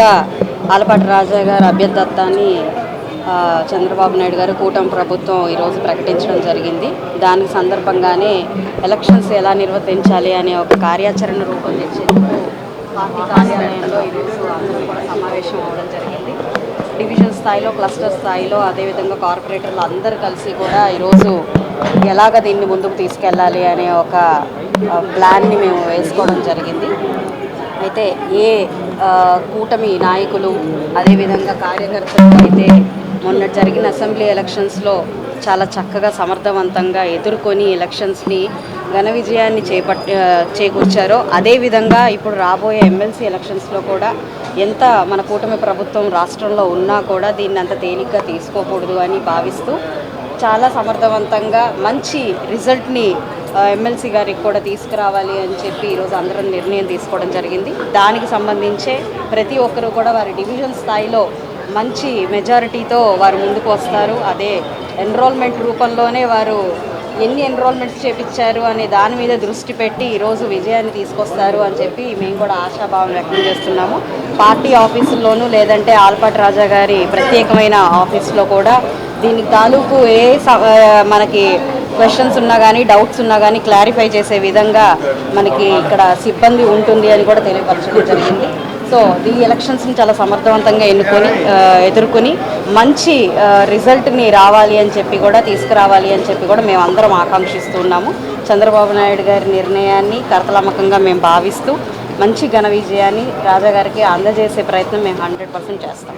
ఎంపీగా ఆలపాటి రాజా గారు అభ్యర్థత్వాన్ని చంద్రబాబు నాయుడు గారు కూటమి ప్రభుత్వం ఈరోజు ప్రకటించడం జరిగింది. దానికి సందర్భంగానే ఎలక్షన్స్ ఎలా నిర్వర్తించాలి అనే ఒక కార్యాచరణ రూపొందించేందుకు పార్టీ కార్యాలయంలో ఈరోజు అందరం కూడా సమావేశం అవ్వడం జరిగింది. డివిజన్ స్థాయిలో, క్లస్టర్ స్థాయిలో, అదేవిధంగా కార్పొరేటర్లు అందరూ కలిసి కూడా ఈరోజు ఎలాగ దీన్ని ముందుకు తీసుకెళ్ళాలి అనే ఒక ప్లాన్ని మేము వేసుకోవడం జరిగింది. అయితే ఏ కూటమి నాయకులు అదేవిధంగా కార్యకర్తలు అయితే మొన్న జరిగిన అసెంబ్లీ ఎలక్షన్స్లో చాలా చక్కగా సమర్థవంతంగా ఎదుర్కొని ఎలక్షన్స్ని ఘన విజయాన్ని చేకూర్చారో అదేవిధంగా ఇప్పుడు రాబోయే ఎమ్మెల్సీ ఎలక్షన్స్లో కూడా ఎంత మన కూటమి ప్రభుత్వం రాష్ట్రంలో ఉన్నా కూడా దీన్ని అంత తేలిగ్గా తీసుకోకూడదు అని భావిస్తూ చాలా సమర్థవంతంగా మంచి రిజల్ట్ని ఎమ్మెల్సీ గారికి కూడా తీసుకురావాలి అని చెప్పి ఈరోజు అందరం నిర్ణయం తీసుకోవడం జరిగింది. దానికి సంబంధించే ప్రతి ఒక్కరూ కూడా వారి డివిజన్ స్థాయిలో మంచి మెజారిటీతో వారు ముందుకు వస్తారు. అదే ఎన్రోల్మెంట్ రూపంలోనే వారు ఎన్ని ఎన్రోల్మెంట్స్ చేపించారు అనే దాని మీద దృష్టి పెట్టి ఈరోజు విజయాన్ని తీసుకొస్తారు అని చెప్పి మేము కూడా ఆశాభావం వ్యక్తం చేస్తున్నాము. పార్టీ ఆఫీసుల్లోనూ లేదంటే ఆలపాటి రాజా గారి ప్రత్యేకమైన ఆఫీస్లో కూడా దీనికి తాలూకు మనకి క్వశ్చన్స్ ఉన్నా కానీ, డౌట్స్ ఉన్నా కానీ క్లారిఫై చేసే విధంగా మనకి ఇక్కడ సిబ్బంది ఉంటుంది అని కూడా తెలియపరచడం జరిగింది. సో ఈ ఎలక్షన్స్ని చాలా సమర్థవంతంగా ఎదుర్కొని మంచి రిజల్ట్ని రావాలి అని చెప్పి కూడా తీసుకురావాలి అని చెప్పి కూడా మేము అందరం ఆకాంక్షిస్తున్నాము. చంద్రబాబు నాయుడు గారి నిర్ణయాన్ని కర్తలమకంగా మేము భావిస్తూ మంచి ఘన విజయాన్ని రాజా గారికి అందజేసే ప్రయత్నం మేము 100% చేస్తాం.